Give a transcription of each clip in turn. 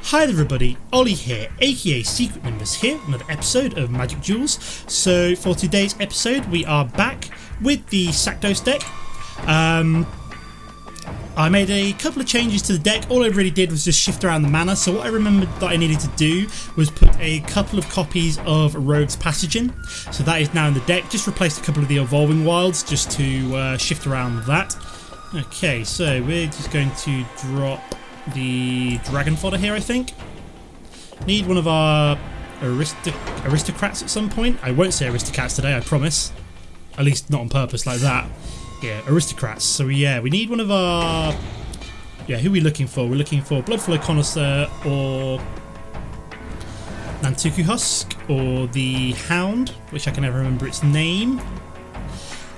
Hi there everybody, Ollie here, aka Secret Nimbus here, another episode of Magic Duels. So for today's episode we are back with the Sakdos deck. I made a couple of changes to the deck. All I really did was just shift around the mana, so what I remembered that I needed to do was put a couple of copies of Rogue's Passage in. So that is now in the deck, just replaced a couple of the Evolving Wilds just to shift around that. Okay, so we're just going to drop the Dragon Fodder here, I think. Need one of our aristocrats at some point. I won't say aristocrats today, I promise. At least not on purpose like that. Yeah, aristocrats. So yeah, we need one of our... Yeah, who are we looking for? We're looking for Bloodflow Connoisseur or Nantuko Husk or the Hound, which I can never remember its name.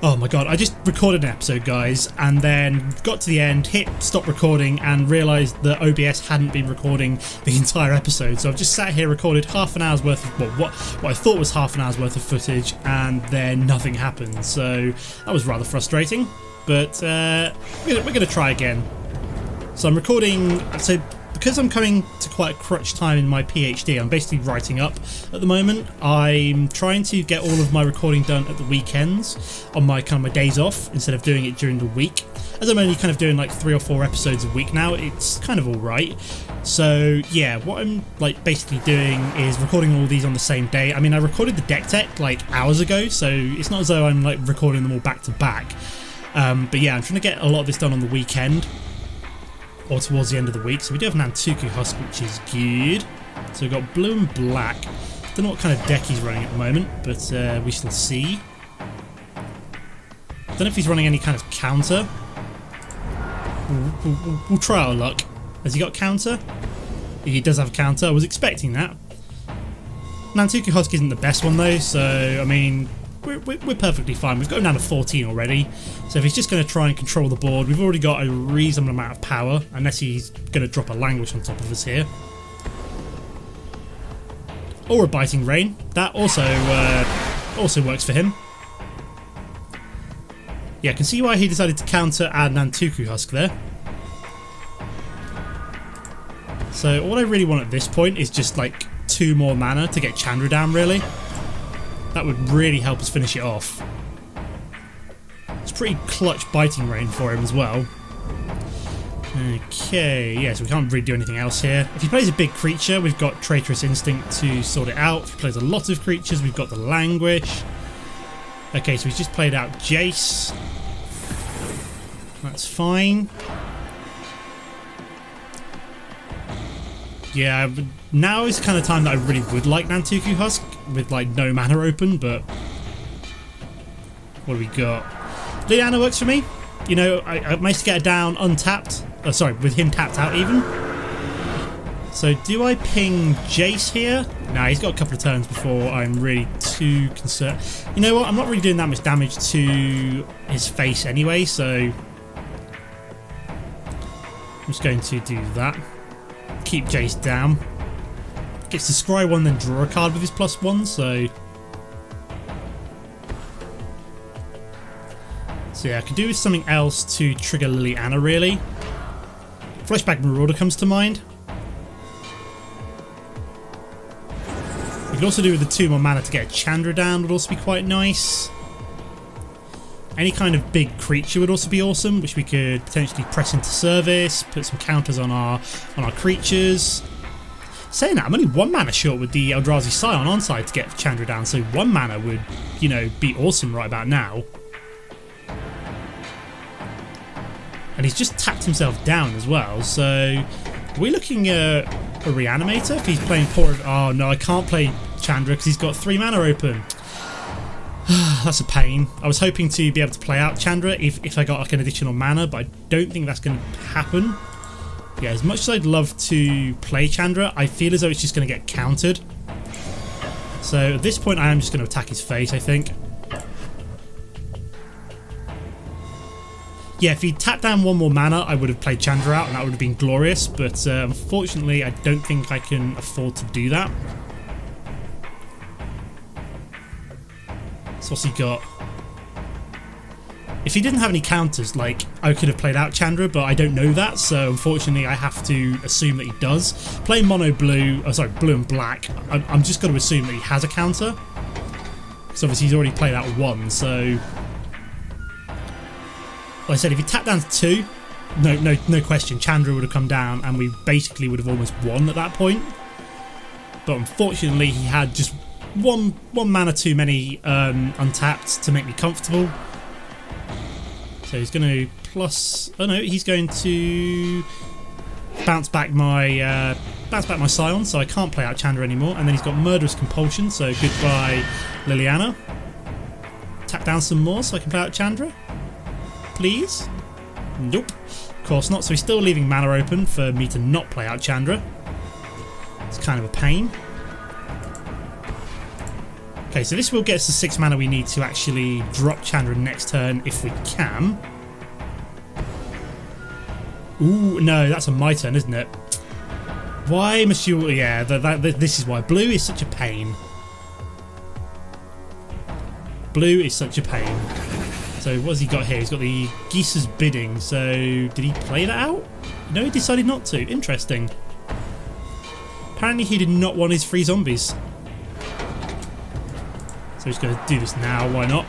Oh my god, I just recorded an episode, guys, and then got to the end, hit stop recording, and realised that OBS hadn't been recording the entire episode. So I've just sat here, recorded half an hour's worth of, well, what I thought was half an hour's worth of footage, and then nothing happened. So that was rather frustrating, but we're going to try again. So I'm recording, so because I'm coming to quite a crutch time in my PhD, I'm basically writing up at the moment. I'm trying to get all of my recording done at the weekends on my my days off instead of doing it during the week. As I'm only kind of doing like 3 or 4 episodes a week now, it's kind of alright. So yeah, what I'm basically doing is recording all these on the same day. I mean, I recorded the deck tech like hours ago, so it's not as though I'm like recording them all back to back. But yeah, I'm trying to get a lot of this done on the weekend, or towards the end of the week. So we do have Nantuko Husk, which is good. So we've got blue and black. Don't know what kind of deck he's running at the moment, but we shall see. Don't know if he's running any kind of counter. We'll try our luck. Has he got counter? He does have counter. I was expecting that. Nantuko Husk isn't the best one though, so I mean, we're perfectly fine. We've got him down to 14 already, so if he's just going to try and control the board, we've already got a reasonable amount of power, unless he's going to drop a Languish on top of us here. Or a Biting Rain. That also works for him. Yeah, I can see why he decided to counter our Nantuko Husk there. So all I really want at this point is just like 2 more mana to get Chandra down, really. That would really help us finish it off. It's pretty clutch Biting Rain for him as well. Okay, yeah, so we can't really do anything else here. If he plays a big creature, we've got Traitorous Instinct to sort it out. If he plays a lot of creatures, we've got the Languish. Okay, so he's just played out Jace. That's fine. Yeah, but now is the kind of time that I really would like Nantuko Husk with like no mana open, but what do we got? Liliana works for me. You know, I managed to get her down untapped. Oh, sorry, with him tapped out even. So do I ping Jace here? Nah, he's got a couple of turns before I'm really too concerned. You know what? I'm not really doing that much damage to his face anyway, so I'm just going to do that. Keep Jace down. Gets to scry 1, then draw a card with his +1, so yeah, I could do with something else to trigger Liliana, really. Fleshbag Marauder comes to mind. We could also do with the 2 more mana to get Chandra down, would also be quite nice. Any kind of big creature would also be awesome, which we could potentially press into service, put some counters on our creatures. Saying that, I'm only 1 mana short with the Eldrazi Scion on side to get Chandra down, so 1 mana would, you know, be awesome right about now. And he's just tapped himself down as well, so are we looking at a Reanimator if he's playing poor? Oh no, I can't play Chandra because he's got 3 mana open. That's a pain. I was hoping to be able to play out Chandra if I got like an additional mana, but I don't think that's going to happen. Yeah, as much as I'd love to play Chandra, I feel as though it's just going to get countered. So at this point I am just going to attack his face, I think. Yeah, if he tapped down 1 more mana, I would have played Chandra out and that would have been glorious, but unfortunately I don't think I can afford to do that. So what's he got? If he didn't have any counters, like, I could have played out Chandra, but I don't know that, so unfortunately I have to assume that he does. Playing mono blue, oh sorry, blue and black, I'm just going to assume that he has a counter. Because obviously he's already played out one, so... Like I said, if he tapped down to 2, no question, Chandra would have come down and we basically would have almost won at that point. But unfortunately he had just one mana too many untapped to make me comfortable. So he's going to plus... Oh no, he's going to bounce back my Scion, so I can't play out Chandra anymore. And then he's got Murderous Compulsion, so goodbye Liliana. Tap down some more so I can play out Chandra. Please? Nope. Of course not, so he's still leaving mana open for me to not play out Chandra. It's kind of a pain. Okay, so this will get us the 6 mana we need to actually drop Chandra next turn if we can. Ooh, no, that's on my turn, isn't it? Why must you... Yeah, this is why. Blue is such a pain. Blue is such a pain. So what's he got here? He's got the Geese's Bidding. So did he play that out? No, he decided not to. Interesting. Apparently he did not want his free zombies. So he's going to do this now, why not?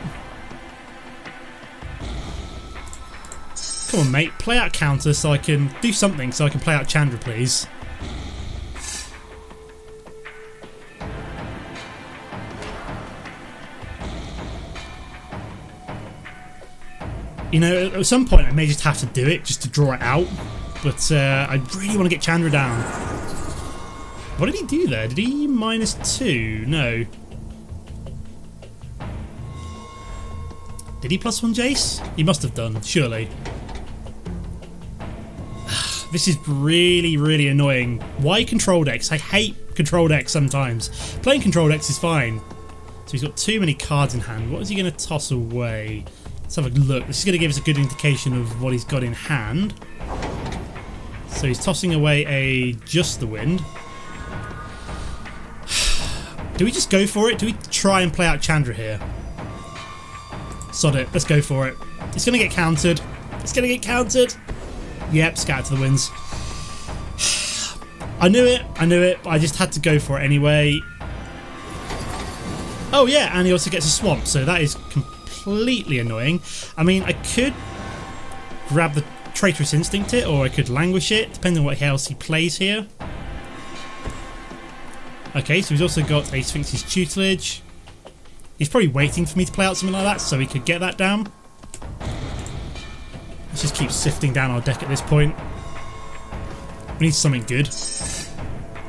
Come on mate, play out counter so I can do something so I can play out Chandra, please. You know, at some point I may just have to do it just to draw it out, but I really want to get Chandra down. What did he do there? Did he -2? No. Did he +1 Jace? He must have done, surely. This is really, really annoying. Why control decks? I hate control decks sometimes. Playing control decks is fine. So he's got too many cards in hand. What is he going to toss away? Let's have a look. This is going to give us a good indication of what he's got in hand. So he's tossing away a Just the Wind. Do we just go for it? Do we try and play out Chandra here? Sod it, let's go for it. It's going to get countered. It's going to get countered. Yep, scatter to the winds. I knew it, but I just had to go for it anyway. Oh yeah, and he also gets a swamp, so that is completely annoying. I mean, I could grab the Traitorous Instinct it, or I could Languish it, depending on what else he plays here. Okay, so he's also got a Sphinx's Tutelage. He's probably waiting for me to play out something like that so he could get that down. Let's just keep sifting down our deck at this point. We need something good.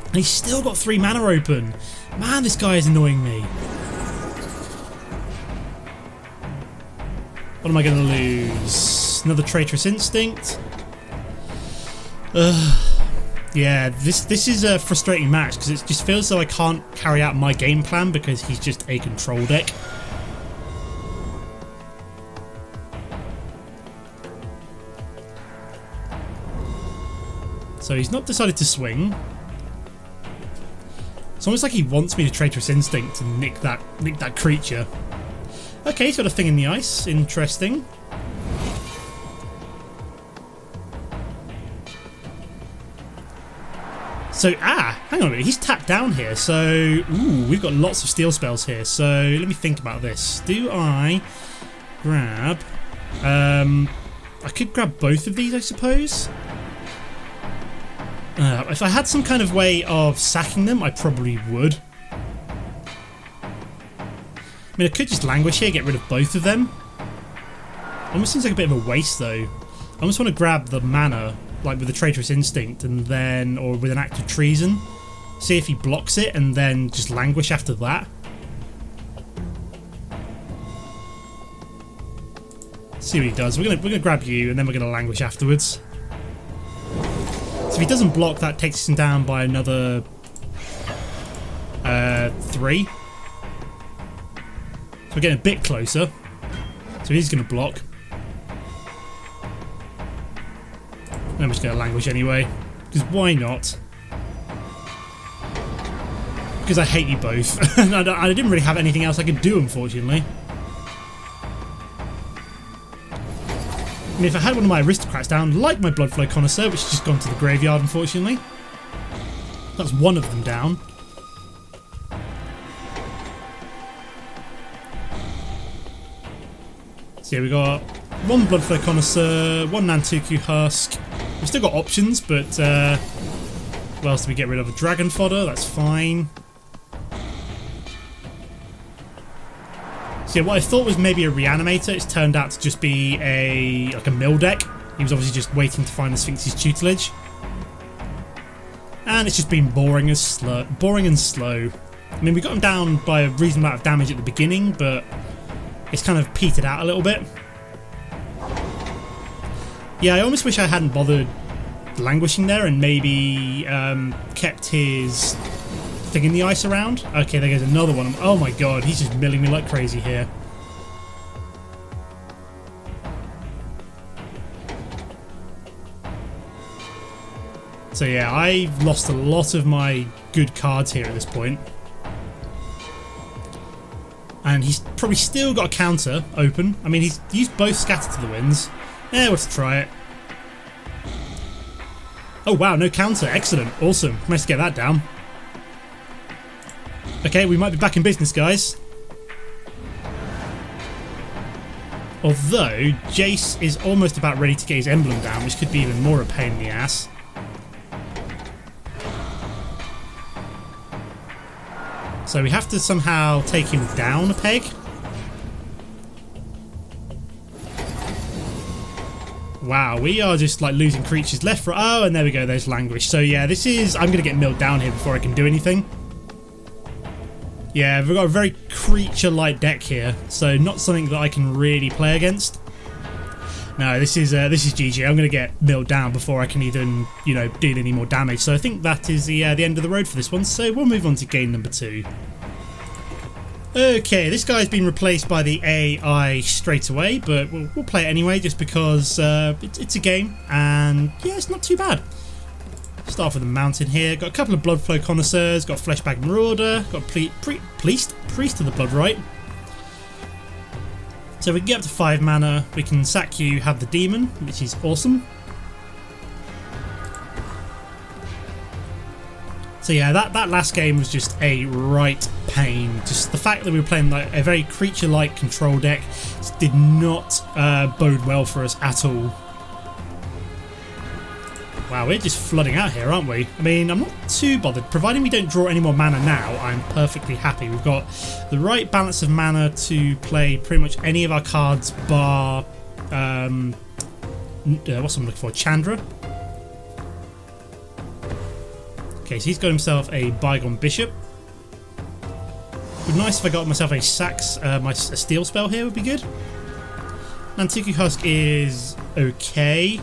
And he's still got 3 mana open. Man, this guy is annoying me. What am I going to lose? Another Traitorous Instinct. Yeah, this is a frustrating match because it just feels as though I can't carry out my game plan because he's just a control deck. So he's not decided to swing. It's almost like he wants me to Traitorous Instinct and nick that creature. Okay, he's got a thing in the ice. Interesting. So, hang on a minute, he's tapped down here, so, ooh, we've got lots of steel spells here, so let me think about this. Do I grab, I could grab both of these, I suppose? If I had some kind of way of sacking them, I probably would. I mean, I could just Languish here, get rid of both of them. Almost seems like a bit of a waste, though. I almost want to grab the mana, like with the Traitorous Instinct, and then, or with an Act of Treason. See if he blocks it, and then just Languish after that. See what he does. We're gonna grab you, and then we're gonna Languish afterwards. So if he doesn't block, that takes him down by another 3. So we're getting a bit closer. So he's gonna block. I'm just going to Languish anyway, because why not? Because I hate you both. I didn't really have anything else I could do, unfortunately. mean, if I had one of my aristocrats down, like my Bloodflow Connoisseur, which has just gone to the graveyard, unfortunately. That's one of them down. So yeah, we got one Bloodflow Connoisseur, one Nantuko Husk. We've still got options, but what else do we get rid of? A Dragon Fodder, that's fine. So yeah, what I thought was maybe a Reanimator, it's turned out to just be like a mill deck. He was obviously just waiting to find the Sphinx's tutelage. And it's just been boring and slow. I mean, we got him down by a reasonable amount of damage at the beginning, but it's kind of petered out a little bit. Yeah, I almost wish I hadn't bothered languishing there and maybe kept his thing in the ice around. Okay, there goes another one. Oh my god, he's just milling me like crazy here. So yeah, I've lost a lot of my good cards here at this point. And he's probably still got a counter open. I mean, he's used both Scatter to the Winds. Yeah, let's try it. Oh wow, no counter. Excellent. Awesome. Nice to get that down. Okay, we might be back in business, guys. Although, Jace is almost about ready to get his emblem down, which could be even more a pain in the ass. So we have to somehow take him down a peg. Wow, we are just like losing creatures left, right. Oh, and there we go, there's Languish. So yeah, this is... I'm going to get milled down here before I can do anything. Yeah, we've got a very creature-like deck here, so not something that I can really play against. No, this is GG. I'm going to get milled down before I can even, you know, deal any more damage. So I think that is the end of the road for this one. So we'll move on to game number 2. Okay, this guy's been replaced by the AI straight away, but we'll play it anyway just because it's a game, and yeah, it's not too bad. Start off with a mountain here. Got a couple of Bloodflow Connoisseurs, got Fleshbag Marauder, got Priest of the Blood Rite. So if we can get up to 5 mana, we can sack you, have the demon, which is awesome. So yeah, that last game was just a right pain. Just the fact that we were playing like a very creature-like control deck did not bode well for us at all. Wow, we're just flooding out here, aren't we? I mean, I'm not too bothered. Providing we don't draw any more mana now, I'm perfectly happy. We've got the right balance of mana to play pretty much any of our cards bar... what's I'm looking for? Chandra. Okay, so he's got himself a Bygone Bishop. Would be nice if I got myself a a Steel spell here would be good. Nantuko Husk is okay.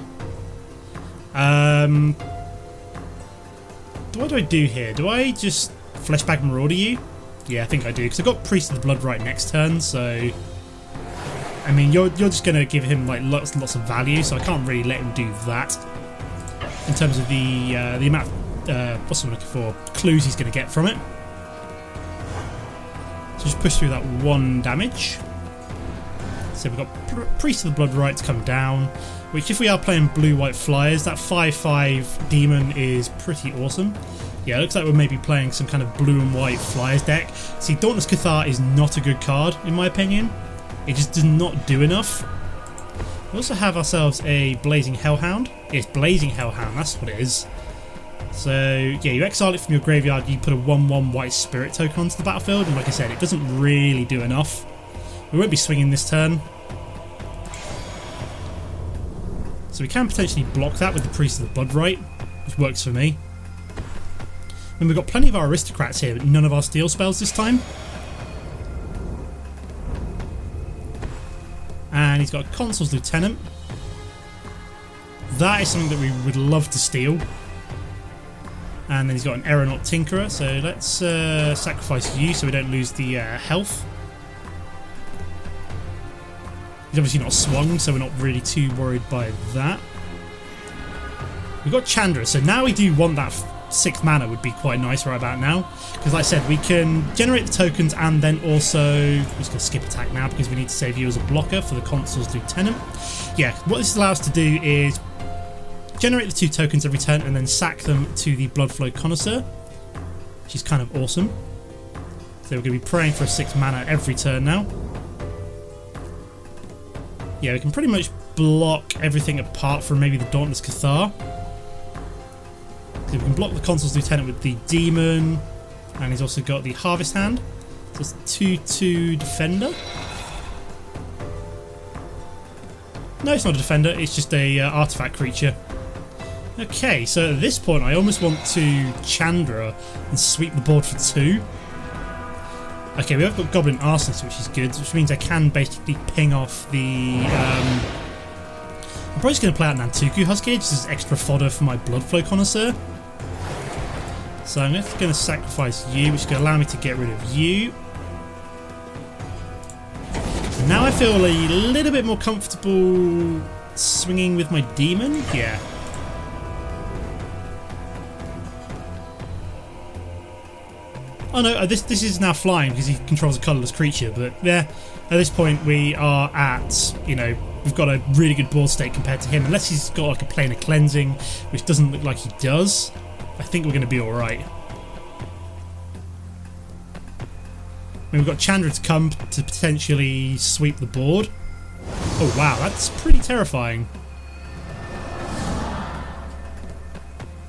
What do I do here? Do I just Fleshbag Marauder you? Yeah, I think I do, because I've got Priest of the Blood Rite next turn, so... I mean, you're just going to give him like lots of value, so I can't really let him do that. In terms of the amount of, what's I'm looking for, clues he's going to get from it. So just push through that 1 damage. So we've got Priest of the Blood Rite to come down, which if we are playing blue-white flyers, that 5/5 demon is pretty awesome. Yeah, it looks like we're maybe playing some kind of blue and white flyers deck. See, Dauntless Cathar is not a good card, in my opinion. It just does not do enough. We also have ourselves a Blazing Hellhound. It's Blazing Hellhound, that's what it is. So, yeah, you exile it from your graveyard, you put a 1/1 white spirit token onto the battlefield, and like I said, it doesn't really do enough. We won't be swinging this turn. So we can potentially block that with the Priest of the Blood Rite, which works for me. And we've got plenty of our aristocrats here, but none of our steel spells this time. And he's got a Consul's Lieutenant. That is something that we would love to steal. And then he's got an Aeronaut Tinkerer, so let's sacrifice you so we don't lose the health. He's obviously not swung, so we're not really too worried by that. We've got Chandra, so now we do want that 6th mana would be quite nice right about now, because like I said, we can generate the tokens and then also, we're just going to skip attack now because we need to save you as a blocker for the Consul's Lieutenant. Yeah, what this allows us to do is generate the 2 tokens every turn and then sack them to the Bloodflow Connoisseur, which is kind of awesome. So we're going to be praying for a 6 mana every turn now. Yeah, we can pretty much block everything apart from maybe the Dauntless Cathar. So we can block the Consul's Lieutenant with the Demon, and he's also got the Harvest Hand. So it's 2/2 Defender. No, it's not a Defender, it's just a artifact creature. Okay, so at this point I almost want to Chandra and sweep the board for 2. Okay, we have got Goblin Arsonist, which is good, which means I can basically ping off the... I'm probably just going to play out Nantuko Husk here, just as extra fodder for my Bloodflow Connoisseur. So I'm just going to sacrifice you, which is going to allow me to get rid of you. And now I feel a little bit more comfortable swinging with my Demon. Yeah. Oh no, this is now flying because he controls a colourless creature, but yeah, at this point we are at, you know, we've got a really good board state compared to him, unless he's got like a Planar Cleansing, which doesn't look like he does. I think we're going to be alright. I mean, we've got Chandra to come to potentially sweep the board. Oh wow, that's pretty terrifying.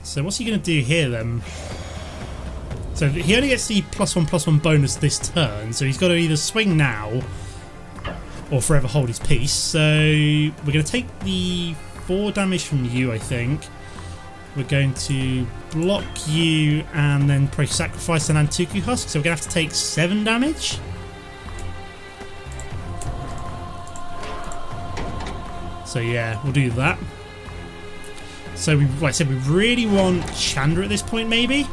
So what's he going to do here then? So he only gets the +1/+1 bonus this turn, so he's got to either swing now or forever hold his peace. So we're going to take the 4 damage from you, I think. We're going to block you and then probably sacrifice the Nantuko Husk, so we're going to have to take 7 damage. So yeah, we'll do that. So we, like I said, we really want Chandra at this point, maybe.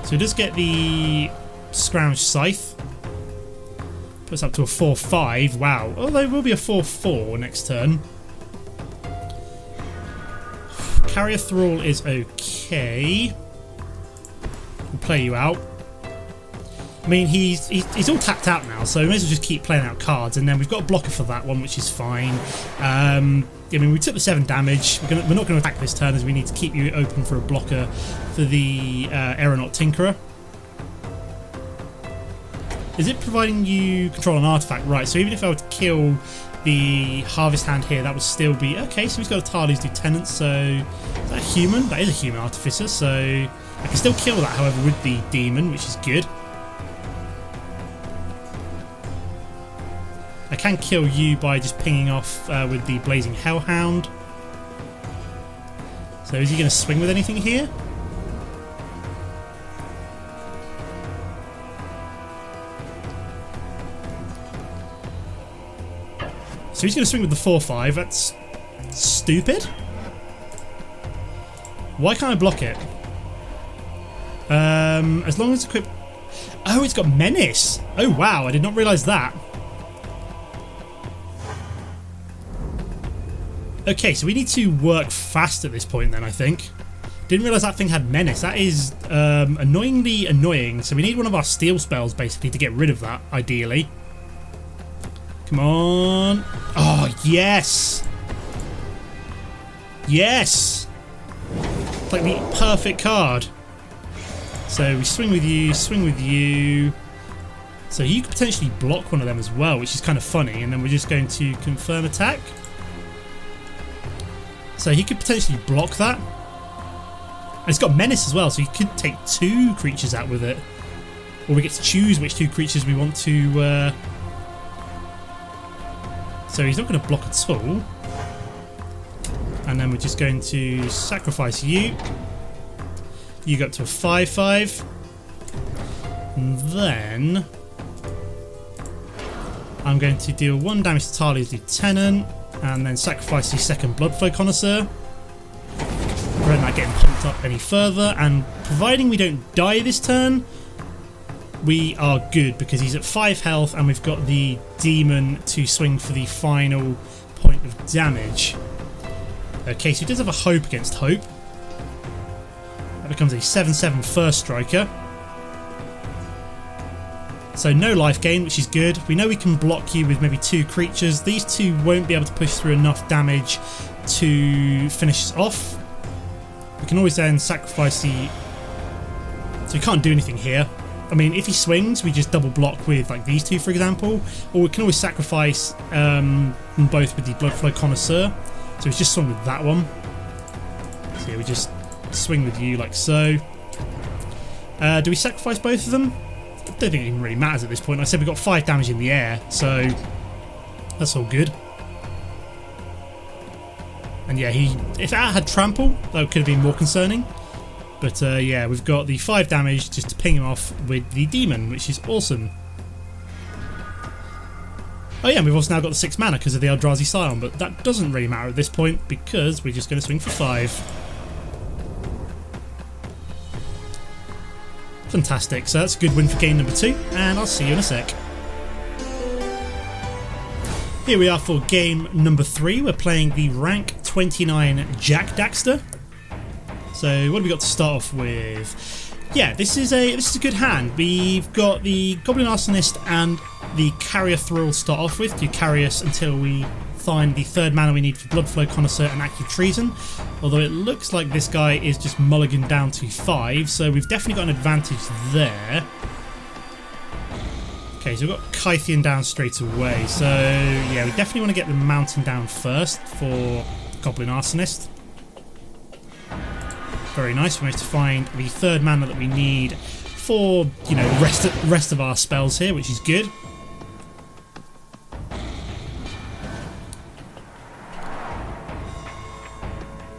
So he does get the Scrounge Scythe. Puts up to a 4/5. Wow. Although it will be a 4/4 next turn. Carrier Thrall is okay. We'll play you out. I mean, he's all tapped out now, so we may as well just keep playing out cards, and then we've got a blocker for that one, which is fine. I mean, we took the 7 damage. We're not going to attack this turn, as we need to keep you open for a blocker for the Aeronaut Tinkerer. Is it providing you control an artifact? Right, so even if I were to kill the Harvest Hand here, that would still be... Okay, so he's got a Tali's Lieutenant, so... Is that a human? That is a human Artificer, so... I can still kill that, however, with the Demon, which is good. I can kill you by just pinging off with the Blazing Hellhound. So is he going to swing with anything here? So he's going to swing with the 4/5. That's stupid. Why can't I block it? As long as it's equipped... Oh, it's got Menace. Oh wow, I did not realise that. Okay, so we need to work fast at this point then, I think. Didn't realise that thing had Menace. That is annoyingly annoying. So we need one of our Steel spells, basically, to get rid of that, ideally. Come on. Oh, yes! Yes! It's like the perfect card. So we swing with you, swing with you. So you could potentially block one of them as well, which is kind of funny. And then we're just going to confirm attack. So he could potentially block that. And it's got Menace as well, so he could take 2 creatures out with it. Or we get to choose which 2 creatures we want to... So he's not going to block at all. And then we're just going to sacrifice you. You go up to a 5/5. And then... I'm going to deal 1 damage to Tali's Lieutenant. And then sacrifice the second Bloodflow Connoisseur. We're not getting pumped up any further, and providing we don't die this turn, we are good because he's at 5 health and we've got the Demon to swing for the final point of damage. Okay, so he does have a Hope against Hope. That becomes a 7/7 first striker. So no life gain, which is good. We know we can block you with maybe 2 creatures. These 2 won't be able to push through enough damage to finish us off. We can always then sacrifice the... So we can't do anything here. I mean, if he swings, we just double block with like these 2, for example. Or we can always sacrifice them both with the Bloodflow Connoisseur. So we just swing with that one. So yeah, we just swing with you like so. Do we sacrifice both of them? I don't think it even really matters at this point. Like I said, we got 5 damage in the air, so that's all good. And yeah, if that had trample, that could have been more concerning. But yeah, we've got the 5 damage just to ping him off with the demon, which is awesome. Oh yeah, and we've also now got the 6 mana because of the Eldrazi Scion, but that doesn't really matter at this point because we're just going to swing for 5. Fantastic, so that's a good win for game number 2, and I'll see you in a sec. Here we are for game number 3. We're playing the rank 29 Jack Daxter. So what have we got to start off with? Yeah, this is a good hand. We've got the Goblin Arsonist and the Carrier Thrall to start off with to carry us until we find the 3rd mana we need for Bloodflow Connoisseur and Act of Treason. Although it looks like this guy is just mulligan down to 5, so we've definitely got an advantage there. Okay, so we've got Kythian down straight away. So yeah, we definitely want to get the mountain down first for Goblin Arsonist. Very nice. We managed to find the 3rd mana that we need for, you know, rest of our spells here, which is good.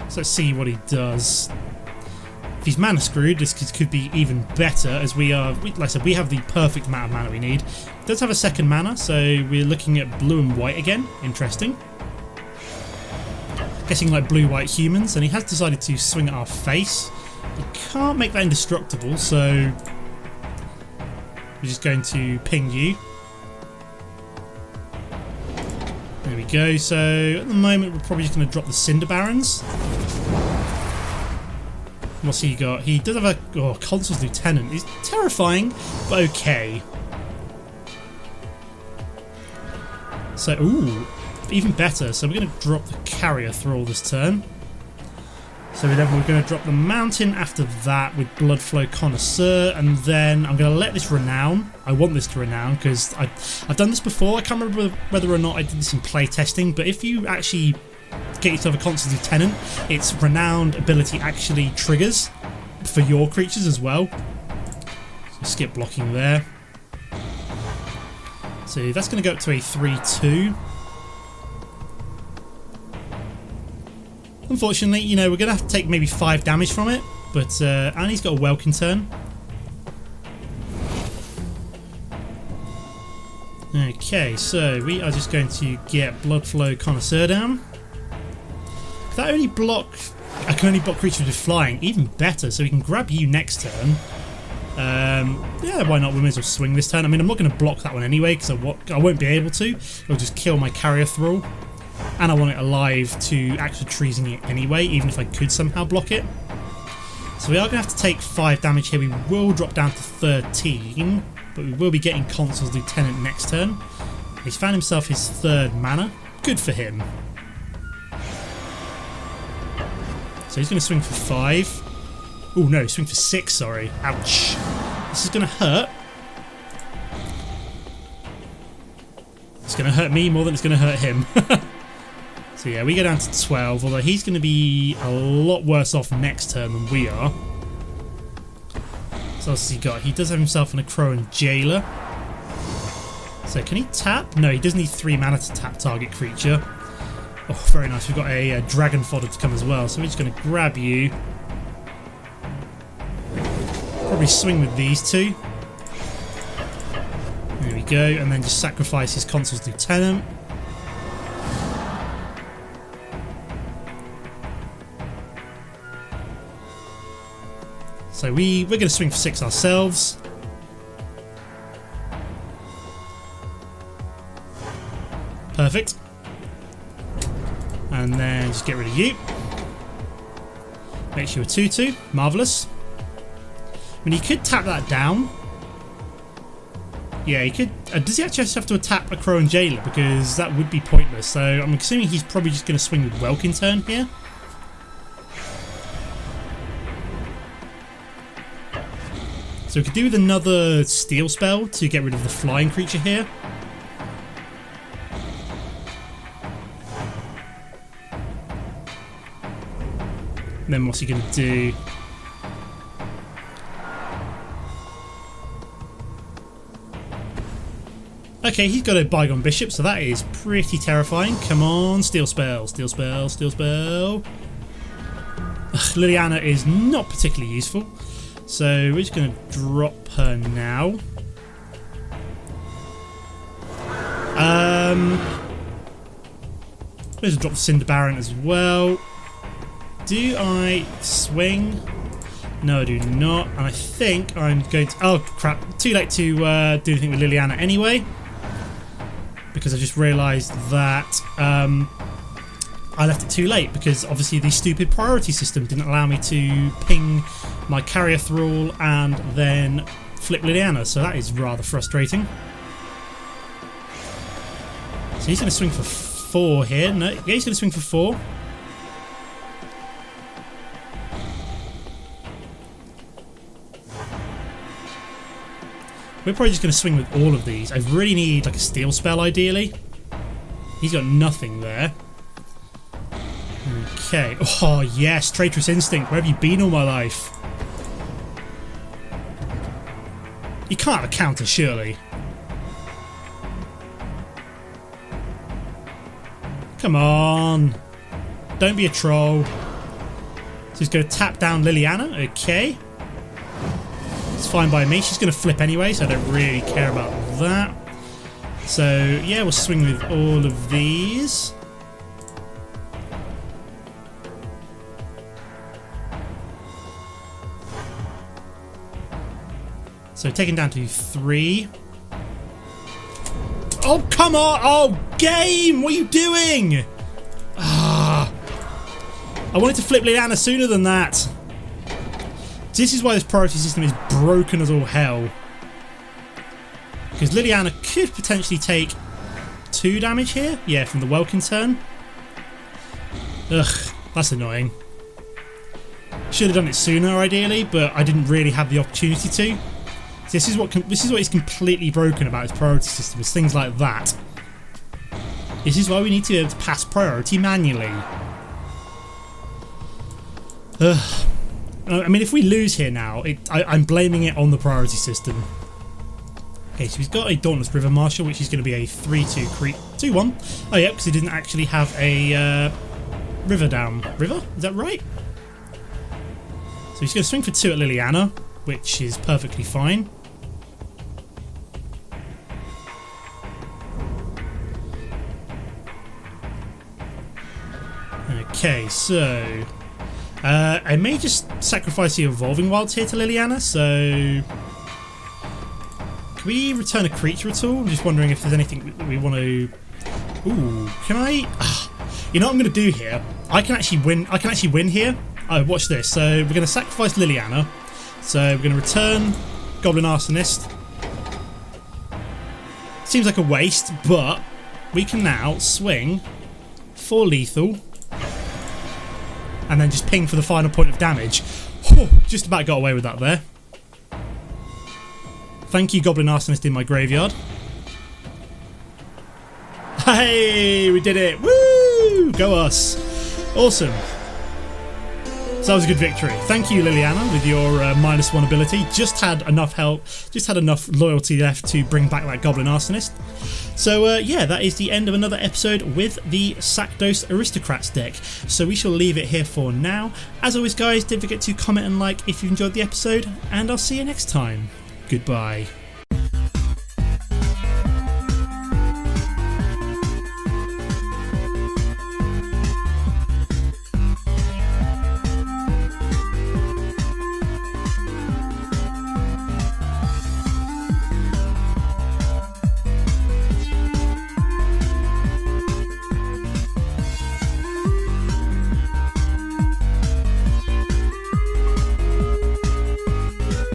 So let's see what he does. If he's mana screwed, this could be even better, as like I said, we have the perfect amount of mana we need. It does have a 2nd mana, so we're looking at blue and white again. Interesting. Guessing like blue-white humans, and he has decided to swing at our face. We can't make that indestructible, so we're just going to ping you. There we go. So at the moment, we're probably just going to drop the Cinder Barrens. What's he got? He does have a Consul's Lieutenant. He's terrifying, but okay. So, ooh, even better. So we're going to drop the Carrier Thrall this turn. So we're going to drop the Mountain after that with Bloodflow Connoisseur, and then I'm going to let this renown. I want this to renown because I've done this before. I can't remember whether or not I did this in play testing, but if you actually get yourself a Consul's Lieutenant, its renowned ability actually triggers for your creatures as well. So skip blocking there. So that's going to go up to a 3/2. Unfortunately, you know, we're going to have to take maybe 5 damage from it, but and he's got a Welkin turn. Okay, so we are just going to get Bloodflow Connoisseur down. That only I can only block creatures with flying, even better, so we can grab you next turn. Yeah, why not? We may as well swing this turn. I mean, I'm not going to block that one anyway, because I won't be able to. I'll just kill my Carrier Thrall. And I want it alive to Act of Treason it anyway, even if I could somehow block it. So we are going to have to take 5 damage here. We will drop down to 13, but we will be getting Consul's Lieutenant next turn. He's found himself his 3rd mana. Good for him. So he's going to swing for 5. Oh no, swing for 6, sorry. Ouch. This is going to hurt. It's going to hurt me more than it's going to hurt him. So yeah, we go down to 12, although he's going to be a lot worse off next turn than we are. So what's he got? He does have himself an Necroan Jailer. So can he tap? No, he does need 3 mana to tap target creature. Oh, very nice. We've got a Dragon Fodder to come as well. So we're just going to grab you. Probably swing with these 2. There we go. And then just sacrifice his Consul's Lieutenant. So we're going to swing for 6 ourselves. Perfect. And then just get rid of you. Makes you a 2/2. Marvellous. mean, he could tap that down. Yeah, he could. Does he actually have to attack a Crow and Jailer? Because that would be pointless. So I'm assuming he's probably just going to swing with Welkin turn here. So we could do with another Steel spell to get rid of the flying creature here. And then what's he going to do? Okay, he's got a Bygone Bishop, so that is pretty terrifying. Come on, Steel spell, Steel spell, Steel spell. Ugh, Liliana is not particularly useful, so we're just going to drop her now. Let's drop the Cinder Barren as well. Do I swing? No, I do not. And I think I'm going to... Oh, crap. Too late to do anything with Liliana anyway. Because I just realised that I left it too late. Because obviously the stupid priority system didn't allow me to ping my Carrier Thrall and then flip Liliana. So that is rather frustrating. So he's going to swing for 4 here. No, yeah, he's going to swing for 4. We're probably just going to swing with all of these. I really need like a Steel spell ideally. He's got nothing there. Okay. Oh yes, Traitorous Instinct. Where have you been all my life? You can't have a counter, surely. Come on. Don't be a troll. So he's going to tap down Liliana. Okay. It's fine by me. She's going to flip anyway, so I don't really care about that. So, yeah, we'll swing with all of these. So, taken down to 3. Oh, come on! Oh, game! What are you doing? Ah. I wanted to flip Liliana sooner than that. This is why this priority system is broken as all hell. Because Liliana could potentially take 2 damage here. Yeah, from the Welkin turn. Ugh, that's annoying. Should have done it sooner, ideally, but I didn't really have the opportunity to. This is what is completely broken about its priority system. Is things like that. This is why we need to be able to pass priority manually. Ugh. I mean, if we lose here now, I'm blaming it on the priority system. Okay, so he's got a Dauntless River Marshal, which is going to be a 3-2 creep. 2-1. Oh, yeah, because he didn't actually have a river down. River? Is that right? So he's going to swing for 2 at Liliana, which is perfectly fine. Okay, so... I may just sacrifice the Evolving Wilds here to Liliana, so... Can we return a creature at all? I'm just wondering if there's anything we want to... Ooh, can I... You know what I'm going to do here? I can actually win here. Oh, watch this. So we're going to sacrifice Liliana. So we're going to return Goblin Arsonist. Seems like a waste, but we can now swing for lethal. And then just ping for the final point of damage. Whew, just about got away with that there. Thank you, Goblin Arsonist in my graveyard. Hey, we did it! Woo! Go us! Awesome. So that was a good victory. Thank you, Liliana, with your -1 ability. Just had enough help, just had enough loyalty left to bring back that Goblin Arsonist. So yeah, that is the end of another episode with the Sakdos Aristocrats deck. So we shall leave it here for now. As always, guys, don't forget to comment and like if you enjoyed the episode, and I'll see you next time. Goodbye.